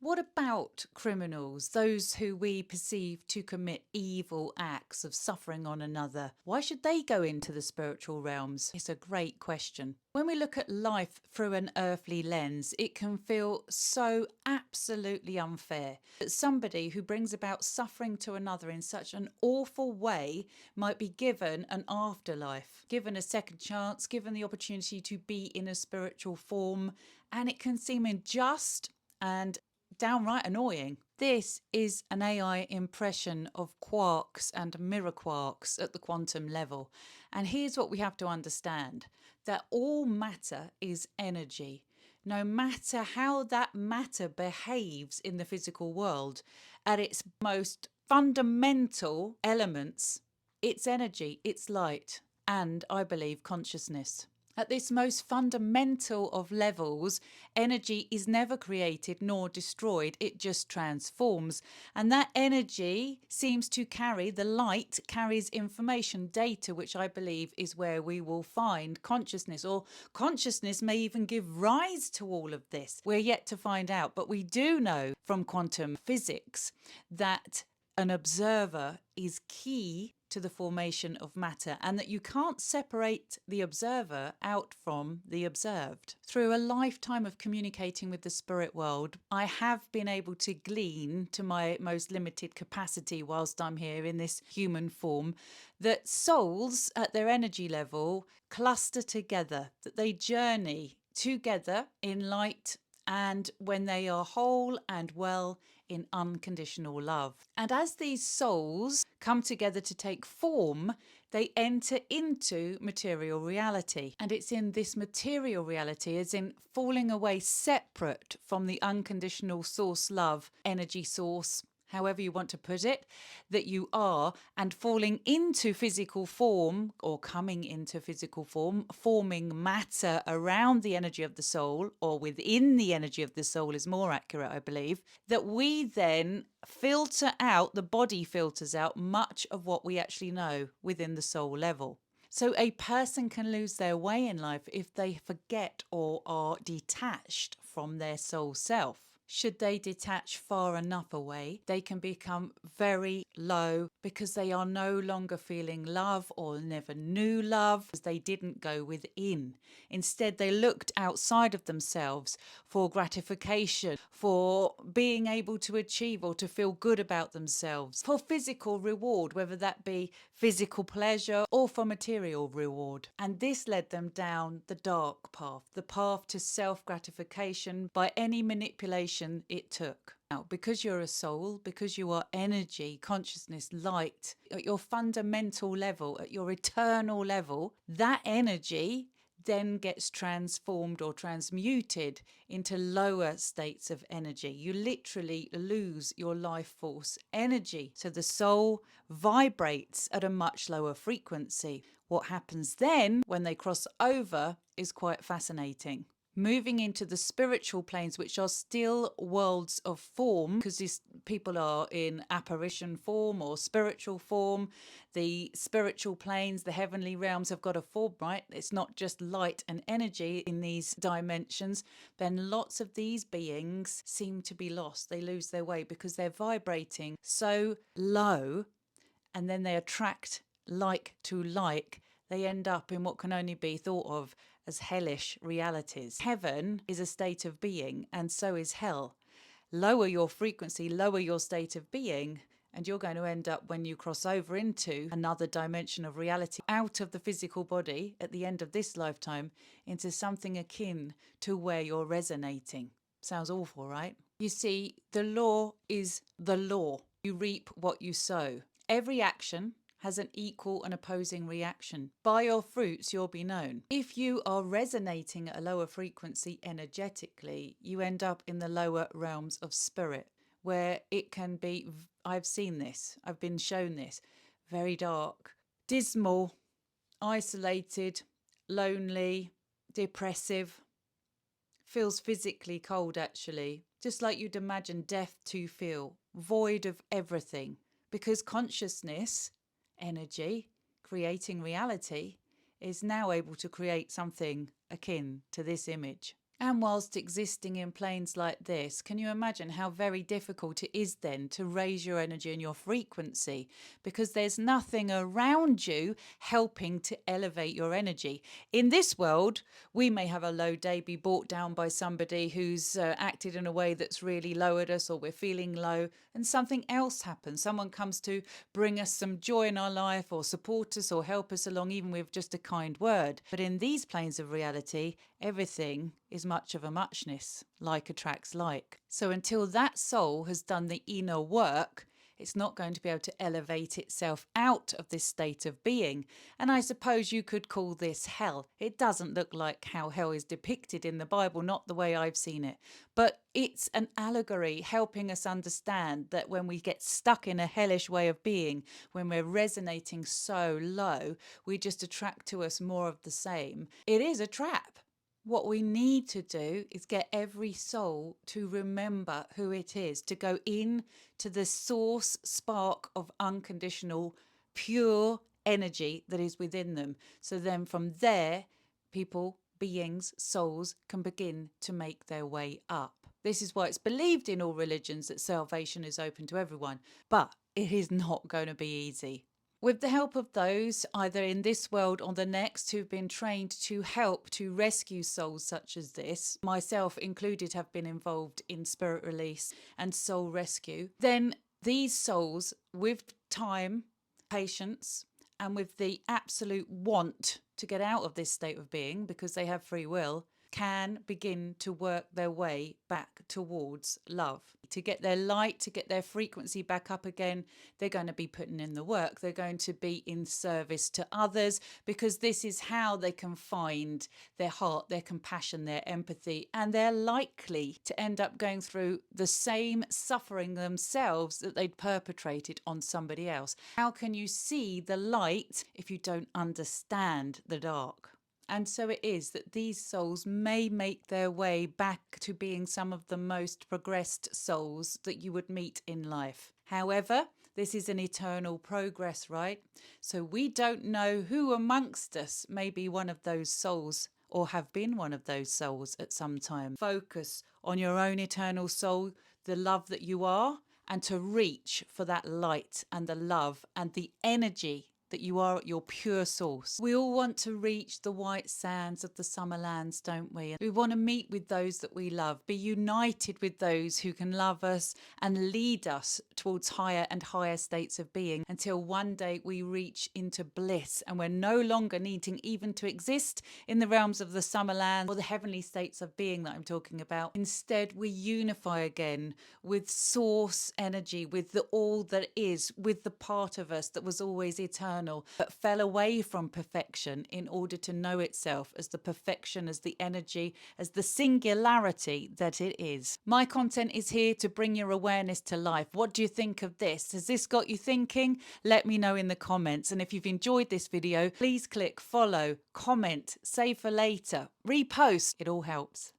What about criminals, those who we perceive to commit evil acts of suffering on another? Why should they go into the spiritual realms? It's a great question. When we look at life through an earthly lens, it can feel so absolutely unfair that somebody who brings about suffering to another in such an awful way might be given an afterlife, given a second chance, given the opportunity to be in a spiritual form, and it can seem unjust and downright annoying. This is an AI impression of quarks and mirror quarks at the quantum level. And here's what we have to understand, that all matter is energy. No matter how that matter behaves in the physical world, at its most fundamental elements, it's energy, it's light, and I believe consciousness. At this most fundamental of levels, energy is never created nor destroyed, it just transforms. And that energy seems to carry, the light carries information, data, which I believe is where we will find consciousness, or consciousness may even give rise to all of this. We're yet to find out, but we do know from quantum physics that an observer is key to the formation of matter, and that you can't separate the observer out from the observed. Through a lifetime of communicating with the spirit world, I have been able to glean, to my most limited capacity whilst I'm here in this human form, that souls at their energy level cluster together, that they journey together in light, and when they are whole and well, in unconditional love. And as these souls come together to take form, they enter into material reality. And it's in this material reality, as in falling away separate from the unconditional source love, energy source, however you want to put it, that you are, and falling into physical form, or coming into physical form, forming matter around the energy of the soul, or within the energy of the soul is more accurate, I believe, that we then filter out, the body filters out much of what we actually know within the soul level. So a person can lose their way in life if they forget or are detached from their soul self. Should they detach far enough away, they can become very low because they are no longer feeling love or never knew love because they didn't go within. Instead, they looked outside of themselves for gratification, for being able to achieve or to feel good about themselves, for physical reward, whether that be physical pleasure or for material reward. And this led them down the dark path, the path to self-gratification by any manipulation it took. Now, because you're a soul, because you are energy, consciousness, light, at your fundamental level, at your eternal level, that energy then gets transformed or transmuted into lower states of energy. You literally lose your life force energy. So the soul vibrates at a much lower frequency. What happens then when they cross over is quite fascinating. Moving into the spiritual planes, which are still worlds of form, because these people are in apparition form or spiritual form. The spiritual planes, the heavenly realms have got a form, right? It's not just light and energy in these dimensions. Then lots of these beings seem to be lost. They lose their way because they're vibrating so low, and then they attract like to like. They end up in what can only be thought of as hellish realities. Heaven is a state of being, and so is hell. Lower your frequency, lower your state of being, and you're going to end up, when you cross over into another dimension of reality, out of the physical body at the end of this lifetime, into something akin to where you're resonating. Sounds awful, right? You see, the law is the law. You reap what you sow. Every action has an equal and opposing reaction. By your fruits you'll be known. If you are resonating at a lower frequency energetically, you end up in the lower realms of spirit, where it can be, I've seen this, I've been shown this, very dark, dismal, isolated, lonely, depressive, feels physically cold actually, just like you'd imagine death to feel, void of everything, because consciousness, energy, creating reality, is now able to create something akin to this image. And whilst existing in planes like this, can you imagine how very difficult it is then to raise your energy and your frequency? Because there's nothing around you helping to elevate your energy. In this world, we may have a low day, be brought down by somebody who's acted in a way that's really lowered us, or we're feeling low, and something else happens. Someone comes to bring us some joy in our life, or support us, or help us along, even with just a kind word. But in these planes of reality, everything is much of a muchness, like attracts like. So until that soul has done the inner work, it's not going to be able to elevate itself out of this state of being. And I suppose you could call this hell. It doesn't look like how hell is depicted in the Bible, not the way I've seen it. But it's an allegory helping us understand that when we get stuck in a hellish way of being, when we're resonating so low, we just attract to us more of the same. It is a trap. What we need to do is get every soul to remember who it is, to go in to the source spark of unconditional, pure energy that is within them. So then from there, people, beings, souls can begin to make their way up. This is why it's believed in all religions that salvation is open to everyone, but it is not going to be easy. With the help of those, either in this world or the next, who've been trained to help to rescue souls such as this, myself included, have been involved in spirit release and soul rescue, then these souls, with time, patience, and with the absolute want to get out of this state of being, because they have free will, can begin to work their way back towards love. To get their light, to get their frequency back up again, they're going to be putting in the work. They're going to be in service to others, because this is how they can find their heart, their compassion, their empathy, and they're likely to end up going through the same suffering themselves that they'd perpetrated on somebody else. How can you see the light if you don't understand the dark? And so it is that these souls may make their way back to being some of the most progressed souls that you would meet in life. However, this is an eternal progress, right? So we don't know who amongst us may be one of those souls or have been one of those souls at some time. Focus on your own eternal soul, the love that you are, and to reach for that light and the love and the energy that you are at your pure source. We all want to reach the white sands of the summer lands, don't we? We want to meet with those that we love, be united with those who can love us and lead us towards higher and higher states of being, until one day we reach into bliss and we're no longer needing even to exist in the realms of the summer land or the heavenly states of being that I'm talking about. Instead, we unify again with source energy, with the all that is, with the part of us that was always eternal, but fell away from perfection in order to know itself as the perfection, as the energy, as the singularity that it is. My content is here to bring your awareness to life. What do you think of this? Has this got you thinking? Let me know in the comments. And if you've enjoyed this video, please click follow, comment, save for later, repost. It all helps.